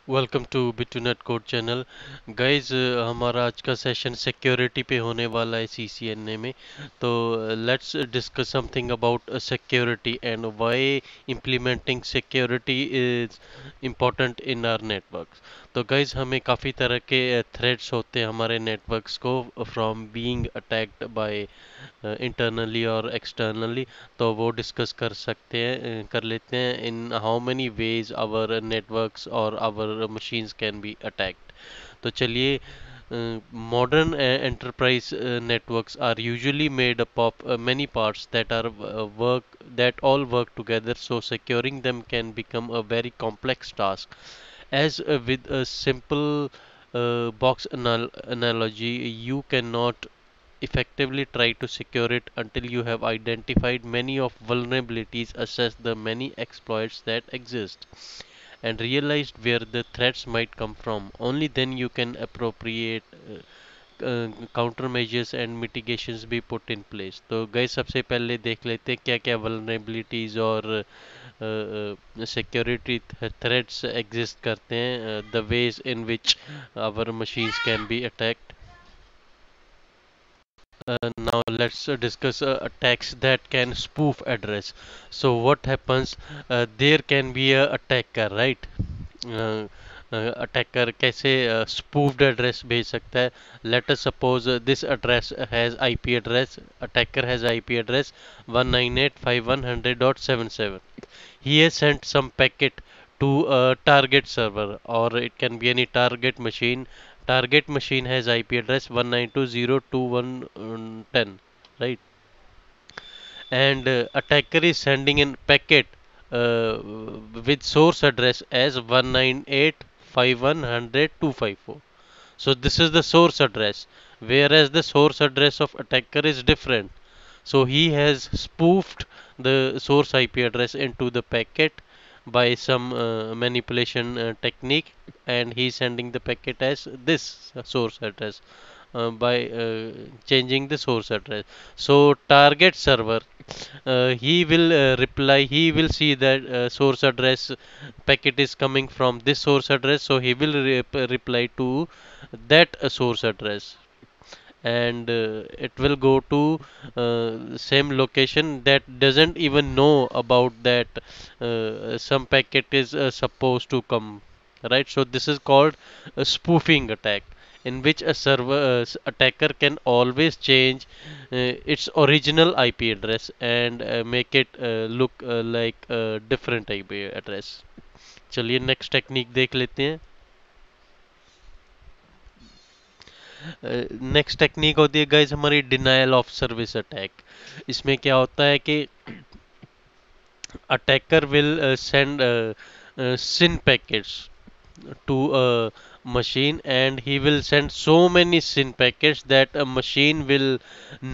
Welcome to Bitunet code channel guys. हमारा आज का सेशन सिक्योरिटी पे होने वाला है सीसीएनए में। तो let's discuss something about security and why implementing security is important in our networks. तो गाइस, हमें काफ़ी तरह के थ्रेड्स होते हैं हमारे नेटवर्क्स को from being attacked by internally और एक्सटर्नली। तो वो डिस्कस कर सकते हैं, कर लेते हैं in how many ways our networks और our machines can be attacked. तो चलिए, modern enterprise networks are usually made up of many parts that are that all work together, so securing them can become a very complex task. As with a simple box analogy, you cannot effectively try to secure it until you have identified many of vulnerabilities, assessed the many exploits that exist, and realized where the threats might come from. Only then you can appropriate countermeasures and mitigations be put in place. तो गए सबसे पहले देख लेते हैं क्या क्या vulnerabilities और security threats exist करते हैं, the ways in which our machines can be attacked. Now let's discuss attacks that can spoof address. So what happens? There can be a attacker, right? Attacker कैसे spoofed address भेज सकता है? Let us suppose this address has IP address, attacker has IP address 198.100.77. He has sent some packet to a target server, or it can be any target machine. Target machine has IP address 192.0.2110, right? And attacker is sending in packet with source address as 198.5100.254. So this is the source address, whereas the source address of attacker is different. So he has spoofed the source IP address into the packet by some manipulation technique, and he is sending the packet as this source address by changing the source address. So target server, he will reply, he will see that source address packet is coming from this source address, so he will reply to that source address, and it will go to same location that doesn't even know about that some packet is supposed to come, right? So this is called a spoofing attack, in which a server attacker can always change its original IP address and make it look like a different IP address. चलिए next technique देख लेते हैं। Next technique होती है guys हमारी denial of service attack. इसमें क्या होता है कि attacker will send sin packets to a machine, and he will send so many sin packets that a machine will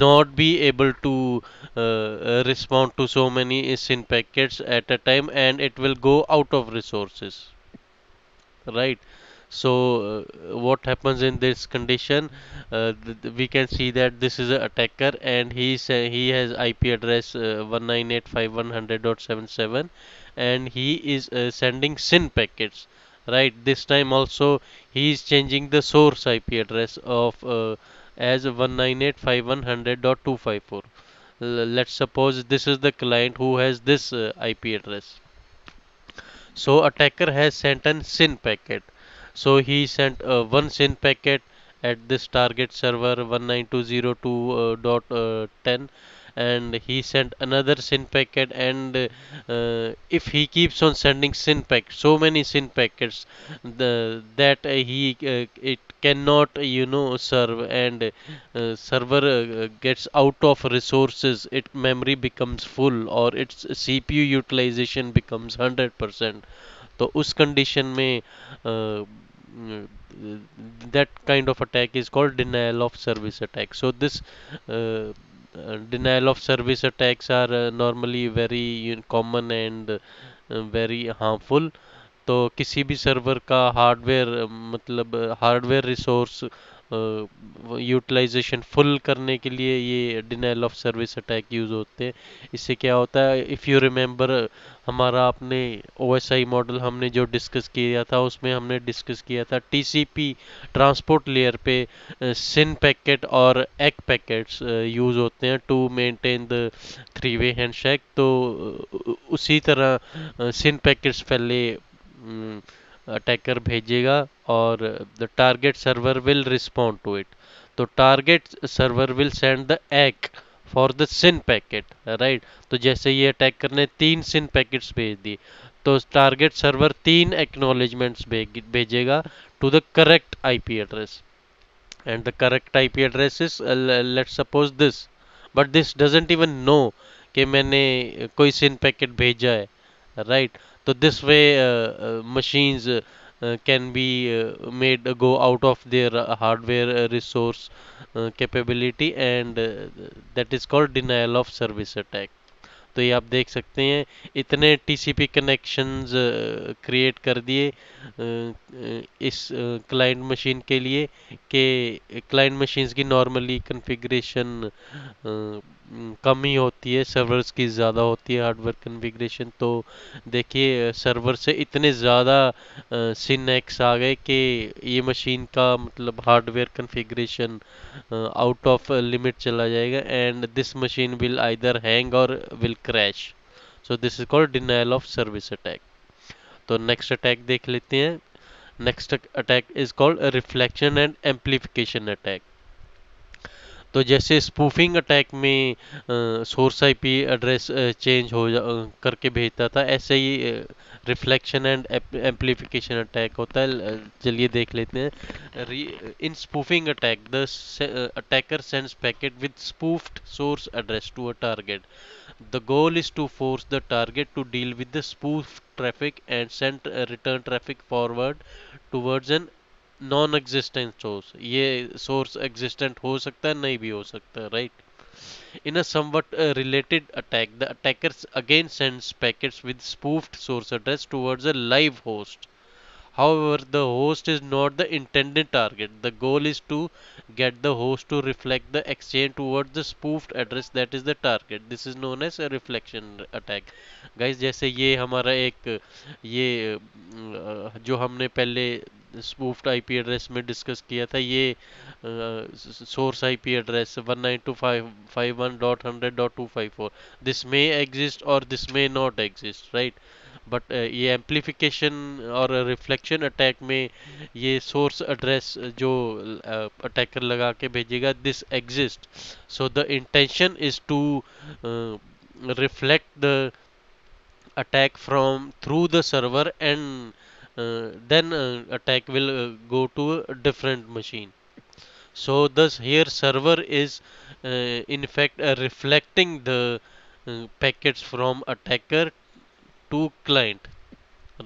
not be able to respond to so many sin packets at a time, and it will go out of resources, right? So what happens in this condition? We can see that this is an attacker, and he has IP address 198.5100.77, and he is sending sin packets, right? This time also he is changing the source IP address of as 198.5100.254. Let's suppose this is the client who has this IP address. So attacker has sent an SYN packet. So he sent one SYN packet at this target server 192.0.10, and he sent another SYN packet, and if he keeps on sending SYN pack so many SYN packets, that he it cannot serve, and server gets out of resources, its memory becomes full or its CPU utilization becomes 100%. तो उस condition में that kind of attack is called denial of service attack. So this denial of service attacks are normally very common and very harmful. तो किसी भी server का hardware मतलब hardware resource utilisation full करने के लिए ये denial of service attack use होते हैं। इससे क्या होता है, इफ़ यू रिमेम्बर, हमारा अपने ओएसआई मॉडल हमने जो डिस्कस किया था उसमें हमने डिस्कस किया था टीसीपी ट्रांसपोर्ट लेयर पे सिन पैकेट और एग पैकेट्स यूज होते हैं to maintain the three way handshake. तो उसी तरह सिन पैकेट्स पहले अटैकर भेजेगा और the target server will respond to it. तो target server will send the ACK for the SYN packet, right. तो जैसे ये अटैकर ने 3 सिन पैकेट्स भेज दी, तो टारगेट सर्वर 3 एक्नॉलेजमेंट्स भेजेगा to the correct IP address, and the correct IP address is let's suppose this, but this doesn't even know कि मैंने कोई सिन पैकेट भेजा है, right? तो this way machines can be made go out of their hardware resource capability, and that is called denial of service attack। तो ये आप देख सकते हैं, इतने टीसीपी कनेक्शंस क्रिएट कर दिए इस क्लाइंट मशीन के लिए कि क्लाइंट मशीन्स की नॉर्मली कॉन्फ़िगरेशन कम ही होती है, सर्वर्स की ज़्यादा होती है हार्डवेयर कॉन्फ़िगरेशन। तो देखिए सर्वर से इतने ज़्यादा सिनैक्स आ गए कि ये मशीन का मतलब hardware configuration out of limit चला जाएगा, and this machine will either hang or will crash. So this is called denial of service attack. तो नेक्स्ट अटैक देख लेते हैं। Next attack is called reflection and amplification attack. तो जैसे spoofing attack में source IP address change करके भेजता था, ऐसे ही रिफ्लेक्शन एंड एम्पलीफिकेशन अटैक होता है। चलिए देख लेते हैं। In spoofing attack the attacker sends packet with spoofed source address to a target. The goal is to force the target to deal with the spoof traffic and send return traffic forward towards an non existent source. ये source existent हो सकता है, नहीं भी हो सकता है, right. In a somewhat related attack, the attackers again sends packets with spoofed source address towards a live host. However, the host is not the intended target. The goal is to get the host to reflect the exchange towards the spoofed address that is the target. This is known as a reflection attack. Guys, जैसे ये हमारा एक ये जो हमने पहले spoofed IP address में discuss किया था, ये source IP address 192.51.100.254, this may exist और this may not exist, right. But ये एम्पलीफिकेशन और रिफ्लेक्शन अटैक में ये सोर्स एड्रेस जो अटैकर लगा के भेजेगा, this exist, so the intention is to reflect the attack from through the server, and then attack will go to a different machine. So thus here server is in fact reflecting the packets from attacker to client,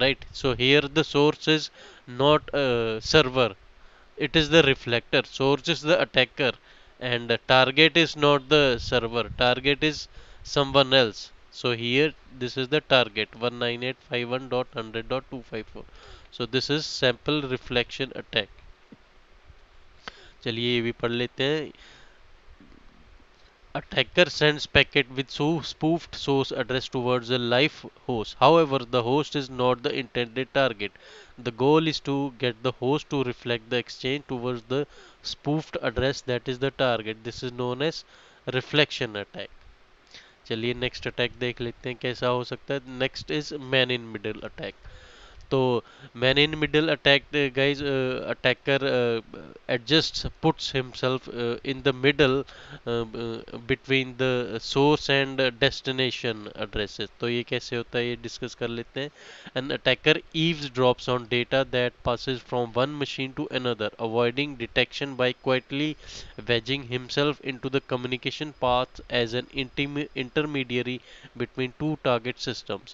right? So here the source is not server, it is the reflector. Source is the attacker, and the target is not the server, target is someone else. So here this is the target 198.51.100.254. So this is sample reflection attack। चलिए ये भी पढ़ लेते हैं। Attacker sends packet with spoofed source address towards a live host. However, the host is not the intended target. The goal is to get the host to reflect the exchange towards the spoofed address that is the target. This is known as reflection attack। चलिए next attack देख लेते हैं कैसा हो सकता है। Next is man in middle attack. तो man in middle attack guys, attacker adjusts puts himself in the middle between the source and destination addresses। तो ये कैसे होता है ये डिस्कस कर लेते हैं। An attacker eavesdrops on data that passes from one machine to another, avoiding detection by quietly wedging himself into the communication path as an intermediary between two target systems।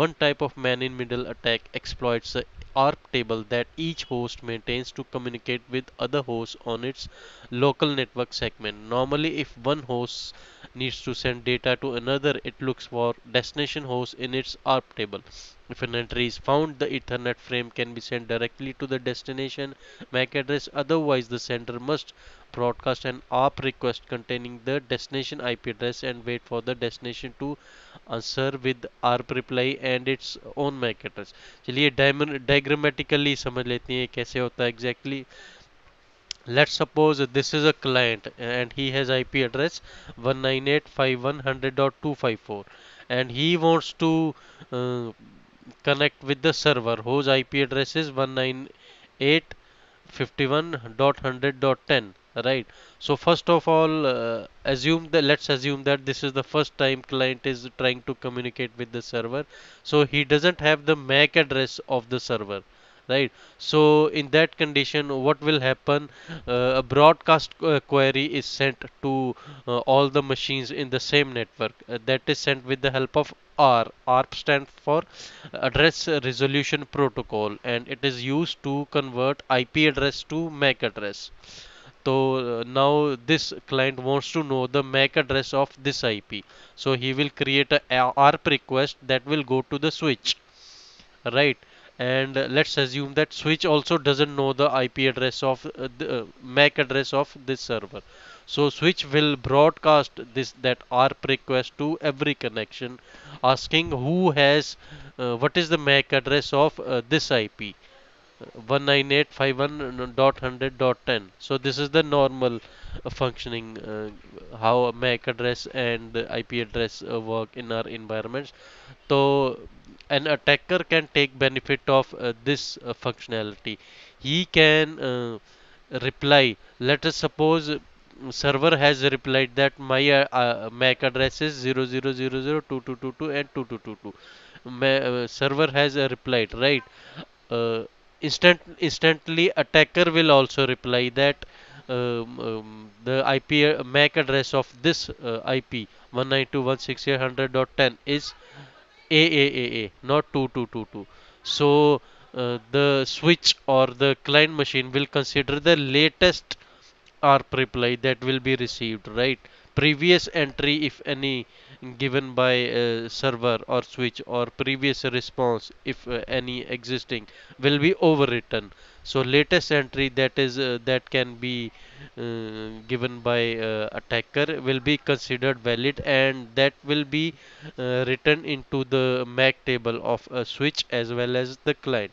One type of man-in-middle attack exploits the ARP table that each host maintains to communicate with other hosts on its local network segment. Normally, if one host's needs to send data to another, it looks for destination host in its ARP table. If an entry is found, the Ethernet frame can be sent directly to the destination MAC address. Otherwise, the sender must broadcast an ARP request containing the destination IP address and wait for the destination to answer with ARP reply and its own MAC address. चलिए diagrammatically समझ लेते हैं कैसे होता है exactly. Let's suppose this is a client and he has IP address 198.150.254 and he wants to uh, connect with the server whose IP address is 198.51.100.10, right? So first of all, let's assume that this is the first time client is trying to communicate with the server, so he doesn't have the MAC address of the server, right? So in that condition, what will happen? A broadcast query is sent to all the machines in the same network. That is sent with the help of R. ARP stands for Address Resolution Protocol, and it is used to convert IP address to MAC address. So now this client wants to know the MAC address of this IP. So he will create a ARP request that will go to the switch, right? And let's assume that switch also doesn't know the IP address of the MAC address of this server. So switch will broadcast this that ARP request to every connection, asking who has what is the MAC address of this IP. 198.51.100.10. So this is the normal functioning how a MAC address and IP address work in our environments. So an attacker can take benefit of this functionality. He can reply. Let us suppose server has replied that my MAC address is 00002222 and 2222. Server has replied, right? Uh, instantly attacker will also reply that the IP MAC address of this IP 192.168.100.10 is AAAA, not 2222. So the switch or the client machine will consider the latest ARP reply that will be received, right? Previous entry, if any, given by server or switch, or previous response, if any existing, will be overwritten. So latest entry that can be given by attacker will be considered valid, and that will be written into the MAC table of a switch as well as the client.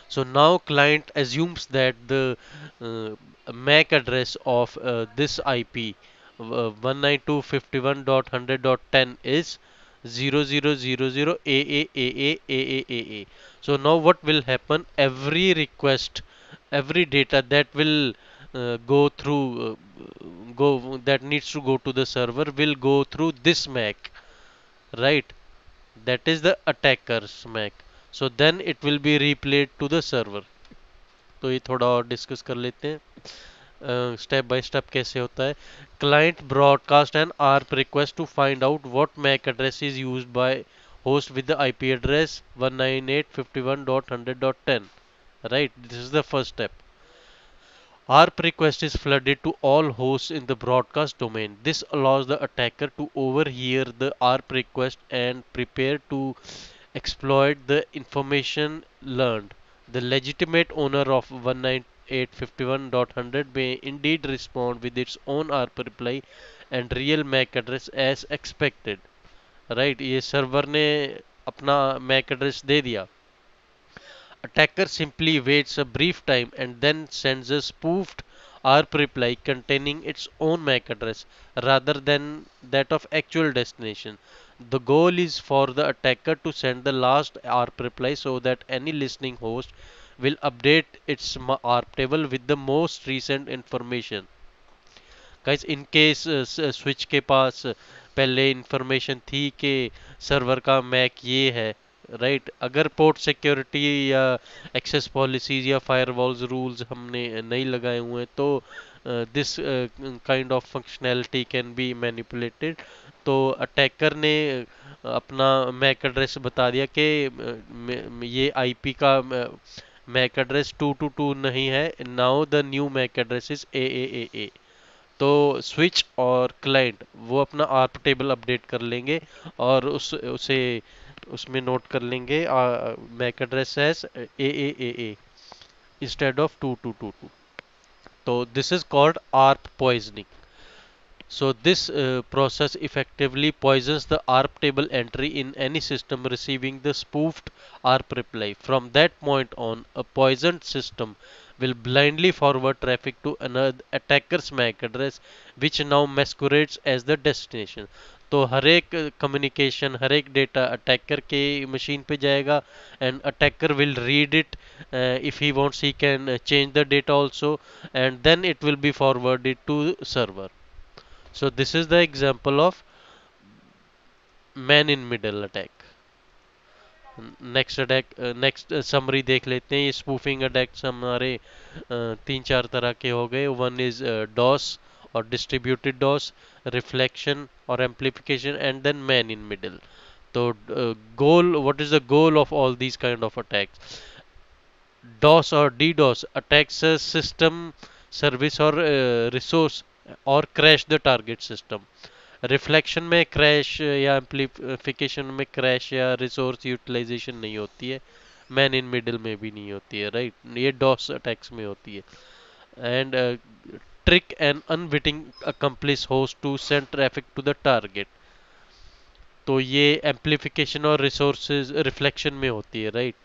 So now client assumes that the uh, MAC address of this IP 192.51.100.10 is 0000 AA. So now what will happen? Every request, every data that will go that needs to go to the server will go through this MAC, right? That is the attacker's MAC. So then it will be replayed to the server. तो ये थोड़ा और discuss कर लेते हैं step by step कैसे होता है. Client broadcast an ARP request to find out what MAC address is used by host with the IP address 198.51.100.10. Right, this is the first step. ARP request is flooded to all hosts in the broadcast domain. This allows the attacker to overhear the ARP request and prepare to exploit the information learned. The legitimate owner of 198.51.100 may indeed respond with its own ARP reply and real MAC address as expected. Right, ये server ने अपना MAC address दे दिया. Attacker simply waits a brief time and then sends a spoofed ARP reply containing its own MAC address rather than that of actual destination. The goal is for the attacker to send the last ARP reply so that any listening host will update its ARP table with the most recent information. Guys in case switch के पास पहले information थी कि server का Mac ये है, right? अगर port security या access policies या फायरवॉल्स रूल्स हमने नहीं लगाए हुए हैं तो this kind of functionality can be manipulated. तो अटैकर ने अपना मैक एड्रेस बता दिया कि ये आईपी का मैक एड्रेस 222 नहीं है, now the new MAC address is A. तो स्विच और क्लाइंट वो अपना आर्प टेबल अपडेट कर लेंगे और उसे उसमें नोट कर लेंगे MAC address as A instead of 2222। तो this is called ARP poisoning. So this process effectively poisons the ARP table entry in any system receiving the spoofed ARP reply. From that point on, a poisoned system will blindly forward traffic to another attacker's MAC address, which now masquerades as the destination. तो हर एक communication हर एक data attacker के machine पे जाएगा and attacker will read it. If he wants he can change the data also and then it will be forwarded to server. So this is the example of man in middle attack. Next attack next summary देख लेते हैं. ये spoofing attacks हमारे तीन चार तरह के हो गए. वन इज डॉस और डिस्ट्रीब्यूटेड डॉस, रिफ्लेक्शन और amplification and then man in middle. तो goal what is the goal of all these kind of attacks? DoS और डीडॉस अटैक्स सिस्टम सर्विस और रिसोर्स और crash the target system. Reflection में crash या amplification में crash या resource utilization नहीं होती है. मैन इन मिडिल में भी नहीं होती है, राइट. ये डॉस अटैक्स में होती है. And trick and unwitting accomplice host to send traffic to the target. तो ये एम्पलीफिकेशन और रिसोर्सेज रिफ्लेक्शन में होती है, right.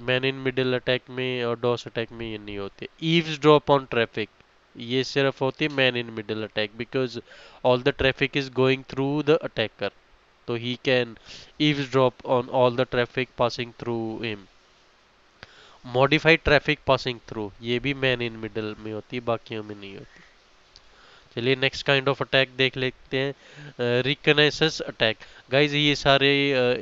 Man in middle attack में और डॉस अटैक में ये नहीं होती. ईव्स ड्रॉप ऑन ट्रैफिक ये सिर्फ होती है man in middle attack because all the traffic is going through the attacker. तो he can eavesdrop on all the traffic passing through him. Modified traffic passing through ये भी man in middle में होती है, बाकियों में नहीं होती. चलिए नेक्स्ट काइंड ऑफ अटैक देख लेते हैं. Reconnaissance attack. गाइज ये सारे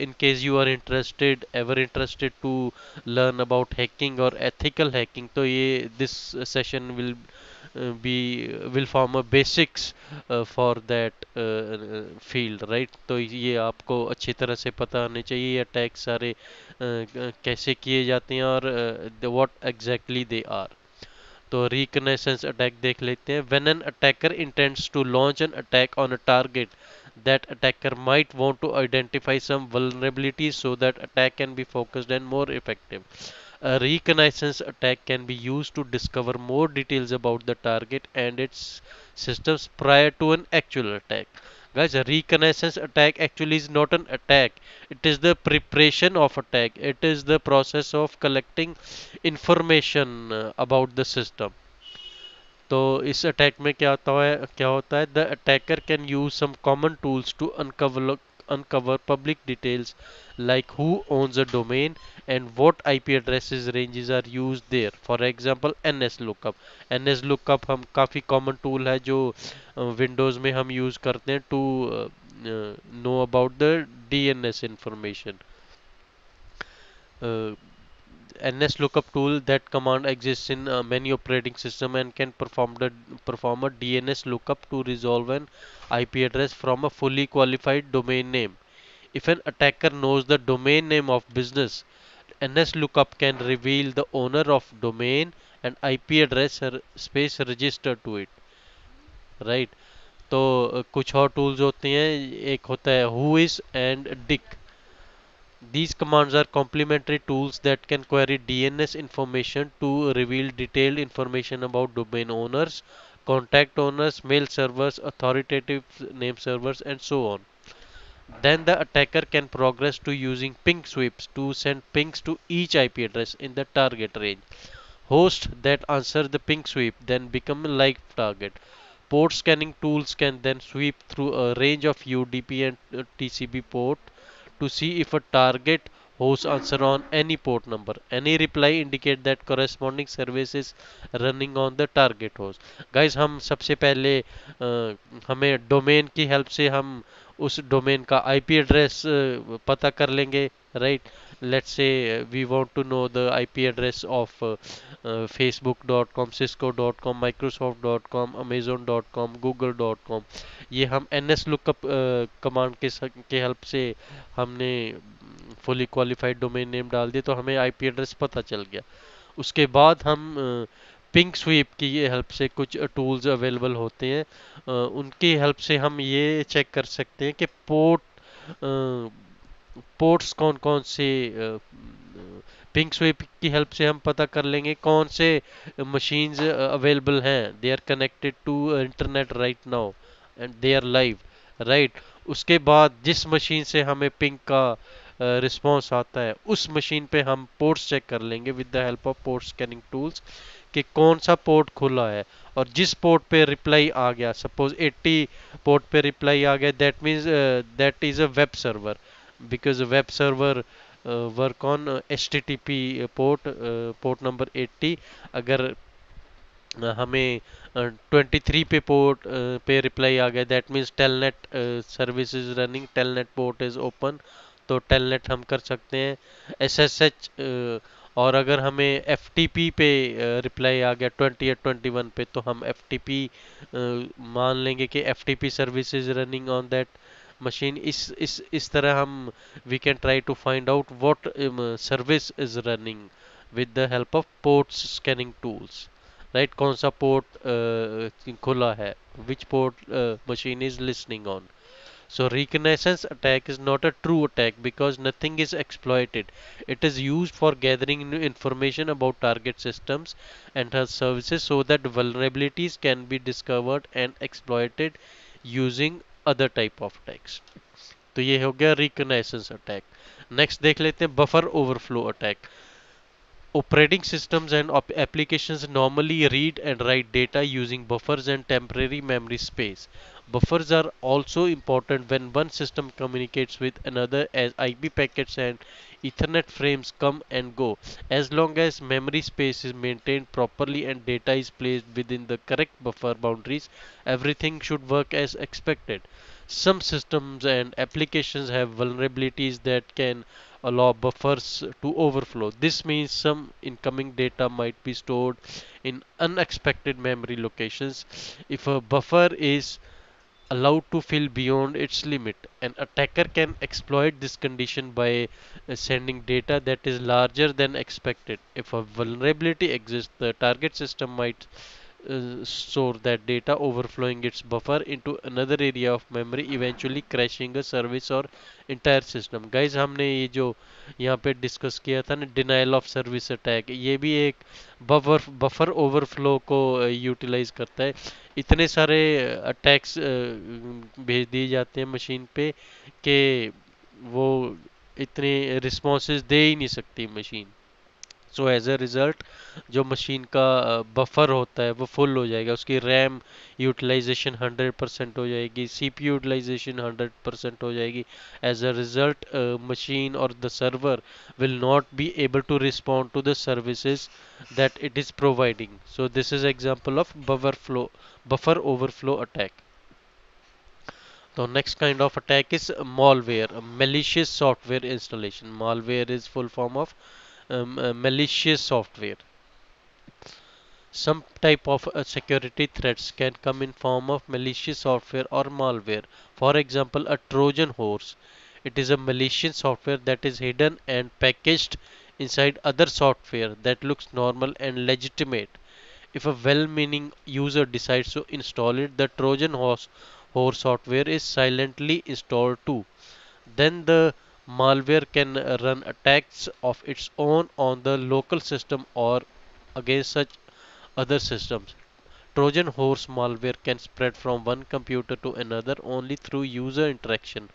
in case you are interested ever interested to learn about hacking और एथिकल हैकिंग, तो ये this session will be will form a basics for that field, right. तो ये आपको अच्छी तरह से पता होने चाहिए ये अटैक सारे कैसे किए जाते हैं और what exactly they are. तो रिकनेसेंस अटैक देख लेते हैं. When an attacker intends to launch an attack on a target that attacker might want to identify some vulnerabilities so that attack can be focused and more effective. A reconnaissance attack can be used to discover more details about the target and its systems prior to an actual attack. Guys, a reconnaissance attack actually is not an attack. It is the preparation of attack. It is the process of collecting information about the system. तो इस attack में क्या होता है the attacker can use some common tools to uncover public details like who owns a domain and what IP addresses ranges are used there. For example, NS lookup. NS lookup हम काफ़ी common tool है जो Windows में हम use करते हैं to know about the DNS information. NS lookup tool that command exists in many operating system and can perform a DNS lookup to resolve an IP address from a fully qualified domain name. If an attacker knows the domain name of business, NS lookup can reveal the owner of domain and IP address space registered to it. Right. तो कुछ और tools होते हैं. एक होता है whois and dick. These commands are complementary tools that can query DNS information to reveal detailed information about domain owners, contact owners, mail servers, authoritative name servers, and so on. Then the attacker can progress to using ping sweeps to send pings to each IP address in the target range. Hosts that answer the ping sweep then become a live target. Port scanning tools can then sweep through a range of UDP and TCP port to see if a target host answer on any port number. Any reply indicate that corresponding service is running on the target host. Guys, हम सबसे पहले हमें domain की help से हम उस domain का IP address पता कर लेंगे, right. Let's say we want to know the IP address of facebook.com, cisco.com, microsoft.com, amazon.com, google.com. ये हम ns lookup कमांड के हेल्प से हमने फुली क्वालिफाइड डोमेन नेम डाल दिया तो हमें आईपी एड्रेस पता चल गया. उसके बाद हम पिंक स्वीप की हेल्प से कुछ टूल्स अवेलेबल होते हैं, उनकी हेल्प से हम ये चेक कर सकते हैं कि पोर्ट्स कौन कौन से, पिंक स्वीप की हेल्प से हम पता कर लेंगे कौन से मशीन्स अवेलेबल हैं, they are connected to internet right now and they are live, right. उसके बाद जिस मशीन से हमें पिंक का रिस्पॉन्स आता है उस मशीन पे हम पोर्ट्स चेक कर लेंगे with the help of port scanning tools कि कौन सा पोर्ट खुला है। और जिस पोर्ट पे रिप्लाई आ गया, सपोज 80 पोर्ट पे रिप्लाई आ गया, that means that is a web server, because a web server work on HTTP port number 80। अगर हमें 23 पे पोर्ट पे रिप्लाई आ गया, that means telnet service is running, telnet port is open, तो telnet हम कर सकते हैं। SSH, और अगर हमें FTP पे रिप्लाई आ गया 20 या 21 पे, तो हम FTP मान लेंगे कि FTP service is running on that machine. इस तरह हम we can try to find out what service is running with the help of port scanning tools, right. कौन सा पोर्ट खुला है, which port machine is listening on. So reconnaissance attack is not a true attack because nothing is exploited. It is used for gathering new information about target systems and her services so that vulnerabilities can be discovered and exploited using other type of attacks. तो ये हो गया reconnaissance attack. Next देख लेते हैं buffer overflow attack. Operating systems and applications normally read and write data using buffers and temporary memory space. Buffers are also important when one system communicates with another, as IP packets and Ethernet frames come and go. As long as memory space is maintained properly and data is placed within the correct buffer boundaries, everything should work as expected. Some systems and applications have vulnerabilities that can allow buffers to overflow. This means some incoming data might be stored in unexpected memory locations. If a buffer is allowed to fill beyond its limit, an attacker can exploit this condition by sending data that is larger than expected. If a vulnerability exists, the target system might store that data, overflowing its buffer into another area of memory, eventually crashing a service or entire system. Guys, हमने ये जो यहाँ पे discuss किया था ना, denial of service attack, ये भी एक बफर ओवरफ्लो को यूटिलाइज करता है। इतने सारे अटैक्स भेज दिए जाते हैं मशीन पे कि वो इतने रिस्पॉन्सेज दे ही नहीं सकती machine. So as a result जो मशीन का बफर होता है वो फुल हो जाएगा, उसकी रैम यूटिलाइजेशन 100% हो जाएगी, सीपीयू यूटिलाइजेशन 100% हो जाएगी। एज अ रिजल्ट मशीन और the server will not be able to respond to the services that it is providing. So this is example of buffer overflow attack. So next kind of attack is malware, malicious software installation. Malware is full form of malicious software. Some type of security threats can come in form of malicious software or malware. For example, a Trojan horse. It is a malicious software that is hidden and packaged inside other software that looks normal and legitimate. If a well-meaning user decides to install it, the horse software is silently installed too. Then the malware can run attacks of its own on the local system or against such other systems. Trojan horse malware can spread from one computer to another only through user interaction,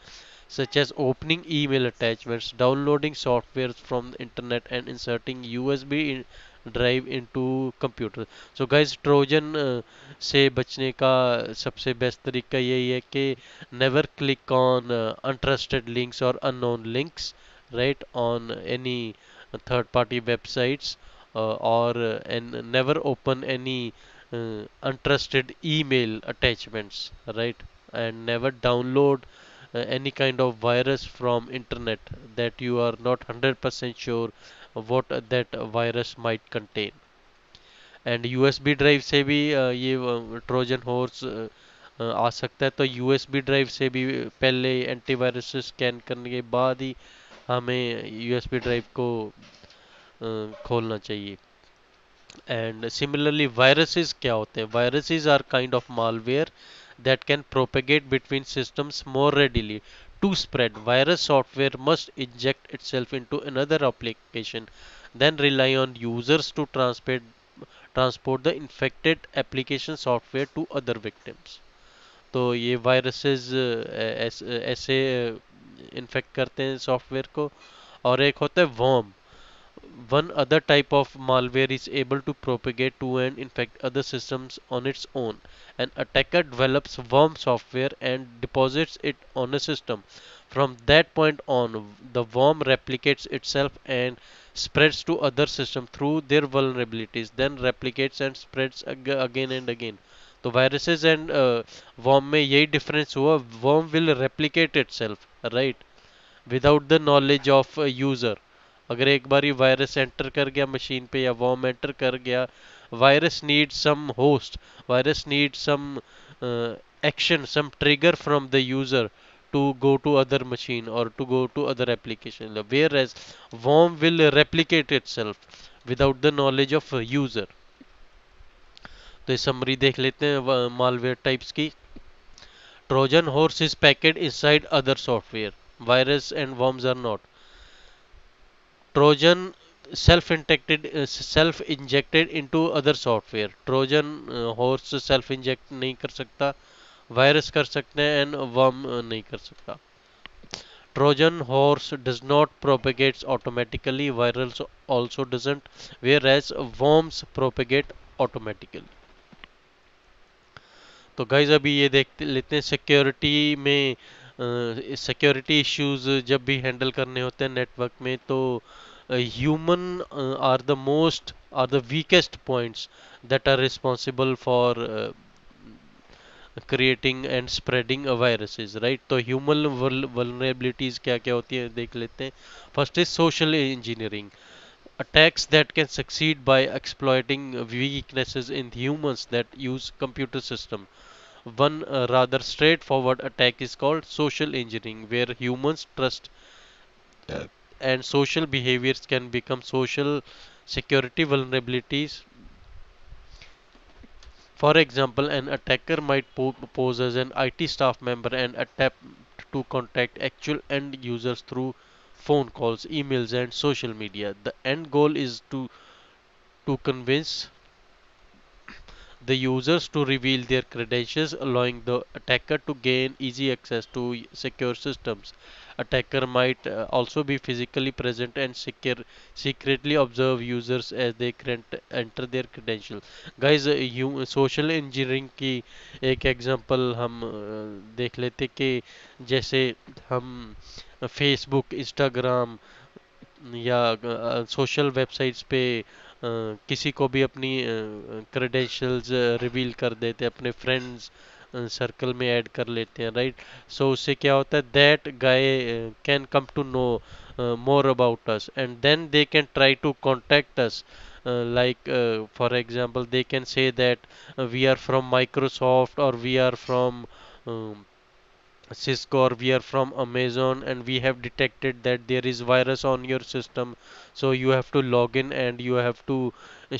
such as opening email attachments, downloading software from the internet, and inserting USB drive into computer. So guys, Trojan से बचने का सबसे best तरीका यही है कि never click on untrusted links or unknown links, right, on any third party websites, or and never open any untrusted email attachments, right, and never download any kind of virus from internet that you are not 100% sure what that virus might contain. And USB drive से भी ये Trojan horse आ सकता है, तो USB drive से भी पहले antivirus scan करने के बाद ही हमें यूएसबी ड्राइव को खोलना चाहिए। And similarly, viruses क्या होते हैं? Viruses are kind of malware that can propagate between systems more readily. To spread, virus software must inject itself into another application, then rely on users to transport the infected application software to other victims. तो ये viruses ऐसे infect करते हैं software को. और एक होता है worm. One other type of malware is able to propagate to and infect other systems on its own. An attacker develops worm software and deposits it on a system. From that point on, the worm replicates itself and spreads to other systems through their vulnerabilities, then replicates and spreads again and again. तो viruses and worm में यही difference हुआ. Worm will replicate itself, right? Without the knowledge of user. अगर एक बार ये virus enter कर गया machine पे या वॉर्म एंटर कर गया, virus need some host, virus need some action, some trigger from the user to go to other machine or to go to other application, whereas worm will replicate itself without the knowledge of user. तो ये summary देख लेते हैं malware types की. Trojan horse is packed inside other software. Virus and worms are not. Trojan self injected into other software. Trojan horse self inject नहीं कर सकता. Virus कर सकते हैं एंड वर्म नहीं कर सकता. Trojan horse does not propagate automatically. Virus also doesn't. Whereas worms propagate automatically. तो गाइज अभी ये देख लेते हैं सिक्योरिटी में. सिक्योरिटी इश्यूज जब भी हैंडल करने होते हैं नेटवर्क में, तो human are the most are the weakest points that are responsible for creating and spreading viruses, right. तो ह्यूमन वल्नरेबिलिटीज क्या क्या होती है देख लेते हैं. First is social engineering. Attacks that can succeed by exploiting weaknesses in humans that use computer system. One rather straightforward attack is called social engineering, where humans trust and social behaviors can become social security vulnerabilities. For example, an attacker might pose as an IT staff member and attempt to contact actual end users through phone calls, emails, and social media. The end goal is to convince the users to reveal their credentials, allowing the attacker to gain easy access to secure systems. Attacker might also be physically present and secretly observe users as they enter their credentials. Guys, social engineering की एक example हम देख लेते कि जैसे हम Facebook, Instagram या social websites पे किसी को भी अपनी क्रेडेंशियल्स रिवील कर देते हैं, अपने फ्रेंड्स सर्कल में ऐड कर लेते हैं, राइट. सो उससे क्या होता है, that guy can come to know more about us and then they can try to contact us. Like for example, they can say that we are from Microsoft or we are from Cisco or we are from Amazon and we have detected that there is virus on your system, so you have to log in and you have to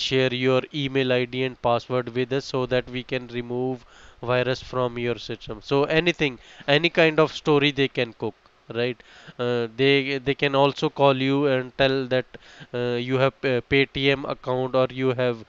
share your email ID and password with us so that we can remove virus from your system. So anything, any kind of story they can cook, right. They can also call you and tell that you have a Paytm account or you have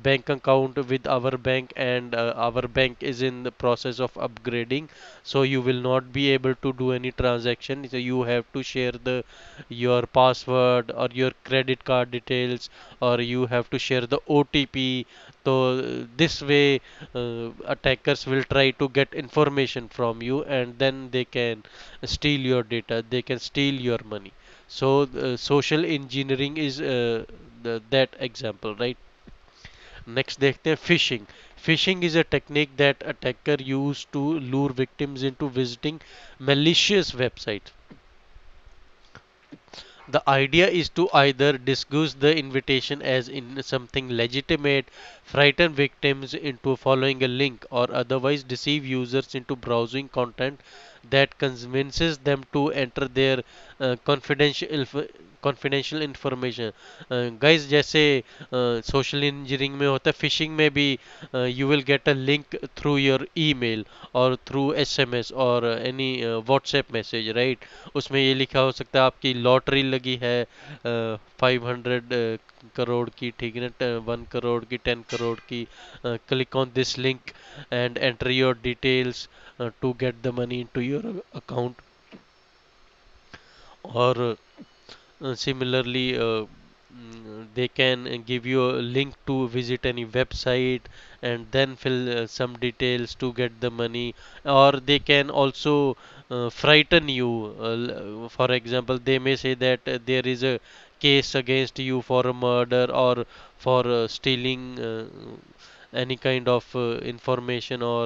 bank account with our bank and our bank is in the process of upgrading, so you will not be able to do any transaction, so you have to share the your password or your credit card details or you have to share the OTP. So this way attackers will try to get information from you and then they can steal your data, they can steal your money. So social engineering is that example, right. Next देखते हैं phishing. Phishing is a technique that attacker use to lure victims into visiting malicious websites. The idea is to either disguise the invitation as in something legitimate, frighten victims into following a link, or otherwise deceive users into browsing content that convinces them to enter their confidential confidential information. Guys जैसे social engineering में होता है, fishing में भी you will get a link through your email और through SMS और any WhatsApp message, right. उसमें ये लिखा हो सकता है आपकी लॉटरी लगी है 500 करोड़ की, ठीक है ना, 1 करोड़ की, 10 करोड़ की, click on this link and enter your details to get the money into your account. Or similarly, they can give you a link to visit any website and then fill some details to get the money. Or they can also frighten you. For example, they may say that there is a case against you for a murder or for stealing any kind of information or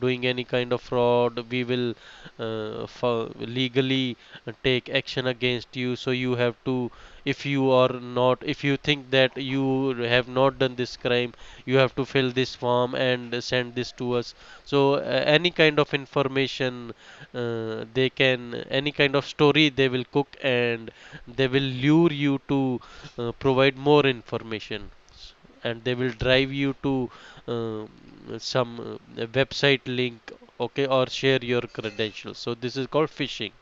doing any kind of fraud. We will legally take action against you, so you have to, if you are not, if you think that you have not done this crime, you have to fill this form and send this to us. So any kind of information, they can, any kind of story they will cook, and they will lure you to provide more information, and they will drive you to some website link, okay, or share your credentials. So this is called phishing.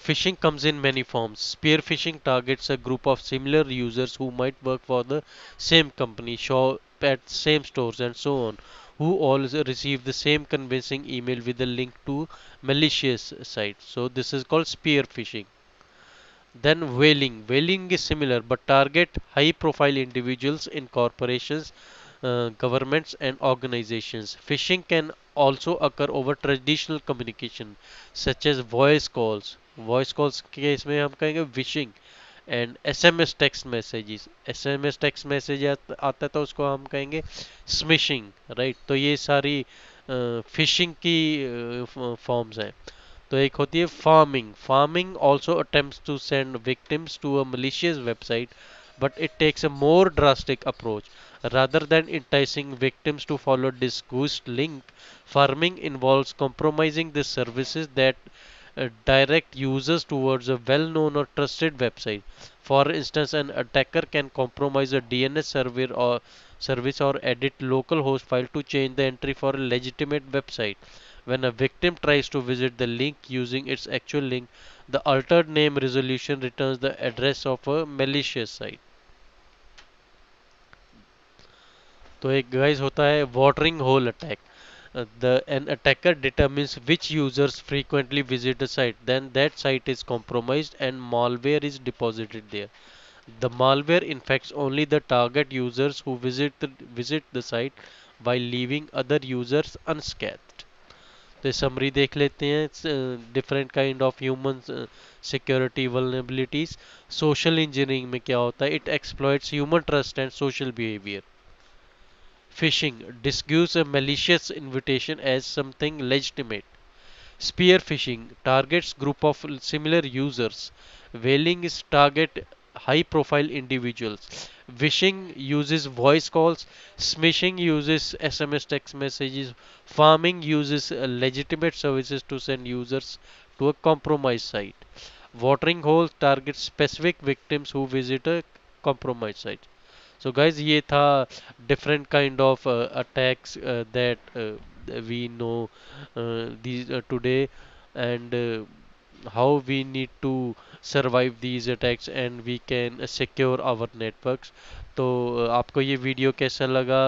Phishing comes in many forms. Spear phishing targets a group of similar users who might work for the same company, shop at same stores, and so on, who all receive the same convincing email with a link to malicious site. So this is called spear phishing. Then whaling. Whaling is similar but target high profile individuals in corporations, governments and organizations. Phishing can also occur over traditional communication such as voice calls. Voice calls के case में हम कहेंगे phishing and SMS text messages. SMS text message आता है तो उसको हम कहेंगे स्मिशिंग, राइट। तो ये सारी फिशिंग की फॉर्म्स हैं। तो एक होती है farming. Farming also attempts to send victims to a malicious website, but it takes a more drastic approach. Rather than enticing victims to follow disguised link, farming involves compromising the services that direct users towards a well-known or trusted website. For instance, an attacker can compromise a DNS server or service or edit local host file to change the entry for a legitimate website. When a victim tries to visit the link using its actual link, the altered name resolution returns the address of a malicious site. तो एक guys होता है watering hole attack. An attacker determines which users frequently visit a site, then that site is compromised and malware is deposited there. The malware infects only the target users who visit the site while leaving other users unscathed. तो summary देख लेते हैं different kind of human security vulnerabilities. Social engineering में क्या होता है, it exploits human trust and social behaviour. Phishing disguises a malicious invitation as something legitimate. Spear phishing targets group of similar users. Whaling is target high profile individuals. Phishing uses voice calls. Smishing uses SMS text messages. Farming uses legitimate services to send users to a compromised site. Watering holes targets specific victims who visit a compromised site. So guys, ये था different kind of attacks that we know these today, and how we need to survive these attacks and we can secure our networks. तो आपको ये video कैसा लगा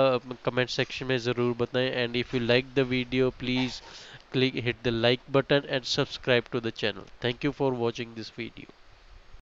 comment section में ज़रूर बताएं, and if you like the video please hit the like button and subscribe to the channel. Thank you for watching this video.